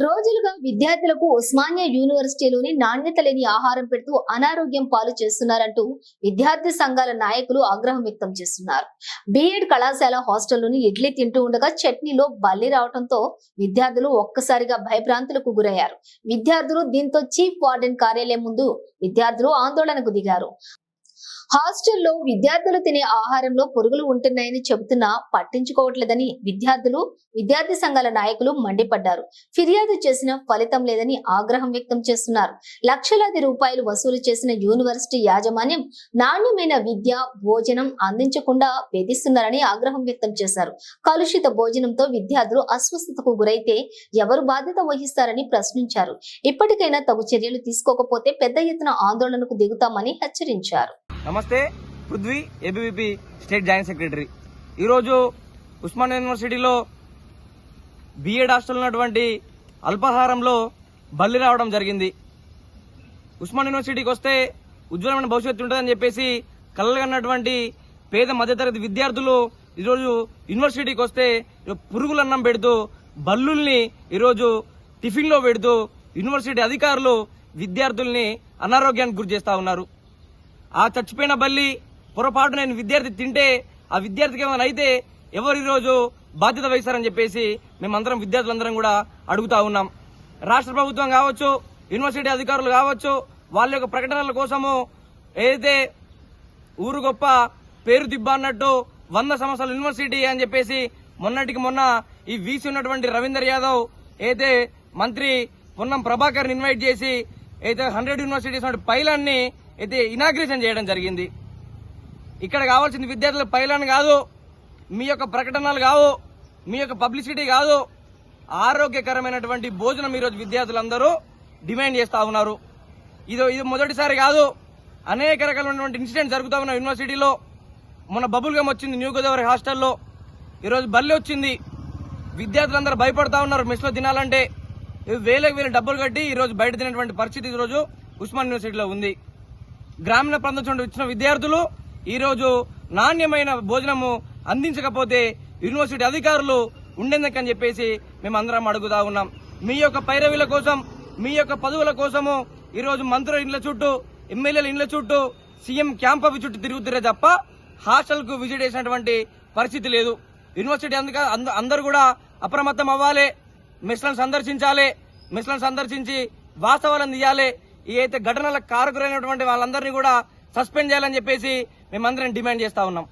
రోజులుగా విద్యార్థులకు ఉస్మానియా యూనివర్సిటీలోని నాణ్యత లేని ఆహారం పెడుతూ అనారోగ్యం పాలు చేస్తున్నారంటూ విద్యార్థి సంఘాల నాయకులు ఆగ్రహం వ్యక్తం చేస్తున్నారు. బీఎడ్ కళాశాల హాస్టల్లోని ఇడ్లీ తింటూ ఉండగా చట్నీలో బల్లి రావడంతో విద్యార్థులు ఒక్కసారిగా భయభ్రాంతులకు గురయ్యారు. విద్యార్థులు దీంతో చీఫ్ వార్డెన్ కార్యాలయం ముందు విద్యార్థులు ఆందోళనకు దిగారు. హాస్టల్లో విద్యార్థులు తినే ఆహారంలో పురుగులు ఉంటున్నాయని చెబుతున్నా పట్టించుకోవట్లేదని విద్యార్థి సంఘాల నాయకులు మండిపడ్డారు. ఫిర్యాదు చేసిన ఫలితం లేదని ఆగ్రహం వ్యక్తం చేస్తున్నారు. లక్షలాది రూపాయలు వసూలు చేసిన యూనివర్సిటీ యాజమాన్యం నాణ్యమైన విద్య, భోజనం అందించకుండా వేధిస్తున్నారని ఆగ్రహం వ్యక్తం చేశారు. కలుషిత భోజనంతో విద్యార్థులు అస్వస్థతకు గురైతే ఎవరు బాధ్యత వహిస్తారని ప్రశ్నించారు. ఇప్పటికైనా తగు చర్యలు తీసుకోకపోతే పెద్ద ఎత్తున ఆందోళనకు దిగుతామని హెచ్చరించారు. నమస్తే, Prithvi, ABVP state joint secretary. ఈరోజు ఉస్మానియా యూనివర్సిటీలో బీఎడ్ హాస్టల్ ఉన్నటువంటి అల్పాహారంలో బల్లి రావడం జరిగింది. ఉస్మానియా యూనివర్సిటీకి వస్తే ఉజ్వలమైన భవిష్యత్తు ఉంటుందని చెప్పేసి కలలుగన్నటువంటి పేద మధ్యతరగతి విద్యార్థులు ఈరోజు యూనివర్సిటీకి వస్తే పురుగులన్నం పెడుతూ బల్లుల్ని ఈరోజు టిఫిన్లో పెడుతూ యూనివర్సిటీ అధికారులు విద్యార్థుల్ని అనారోగ్యానికి గురి చేస్తా ఉన్నారు. ఆ చచ్చిపోయిన బల్లి పొరపాటు నేను విద్యార్థి తింటే ఆ విద్యార్థికి ఏమైనా అయితే ఎవరు ఈరోజు బాధ్యత వహిస్తారని చెప్పేసి మేమందరం విద్యార్థులందరం కూడా అడుగుతా ఉన్నాం. రాష్ట్ర ప్రభుత్వం కావచ్చు, యూనివర్సిటీ అధికారులు కావచ్చు, వాళ్ళ యొక్క ప్రకటనల కోసము ఏదైతే ఊరు గొప్ప పేరు దిబ్బ అన్నట్టు 100 సంవత్సరాల యూనివర్సిటీ అని చెప్పేసి మొన్నటికి మొన్న ఈ వీసీ ఉన్నటువంటి రవీందర్ యాదవ్ అయితే మంత్రి పొన్నం ప్రభాకర్ ఇన్వైట్ చేసి అయితే 100 యూనివర్సిటీస్ పైలాన్ని అయితే ఇనాగ్రేషన్ చేయడం జరిగింది. ఇక్కడ కావాల్సింది విద్యార్థుల పైలాన్ కాదు, మీ యొక్క ప్రకటనలు కావు, మీ యొక్క పబ్లిసిటీ కాదు, ఆరోగ్యకరమైనటువంటి భోజనం ఈరోజు విద్యార్థులందరూ డిమాండ్ చేస్తా ఉన్నారు. ఇది మొదటిసారి కాదు, అనేక రకాలైనటువంటి ఇన్సిడెంట్ జరుగుతా ఉన్న యూనివర్సిటీలో. మొన్న బబుల్ గమ్ వచ్చింది న్యూ గోదావరి హాస్టల్లో, ఈరోజు బల్లి వచ్చింది. విద్యార్థులందరూ భయపడతా ఉన్నారు మెస్లో తినాలంటే. వేలకు వేల డబ్బులు కట్టి ఈరోజు బయట తినేటువంటి పరిస్థితి ఈరోజు ఉస్మాన్ యూనివర్సిటీలో ఉంది. గ్రామీణ ప్రాంతం నుండి వచ్చిన విద్యార్థులు ఈరోజు నాణ్యమైన భోజనము అందించకపోతే యూనివర్సిటీ అధికారులు ఉండేందుకని చెప్పేసి మేమందరం అడుగుతా ఉన్నాం. మీ యొక్క పైరవీల కోసం, మీ యొక్క పదవుల కోసము ఈరోజు మంత్రుల ఇండ్ల చుట్టూ, ఎమ్మెల్యేల ఇండ్ల చుట్టూ, సీఎం క్యాంప్ ఆఫీస్ చుట్టూ తిరుగుతురే తప్ప హాస్టల్ కు విజిట్ చేసినటువంటి పరిస్థితి లేదు. యూనివర్సిటీ అందరూ కూడా అప్రమత్తం అవ్వాలి, మెస్లను సందర్శించి వాస్తవాలను తీయాలి. ఏదైతే ఘటనలకు కారకులైనటువంటి వాళ్ళందరినీ కూడా సస్పెండ్ చేయాలని చెప్పేసి మేమందరం డిమాండ్ చేస్తా ఉన్నాం.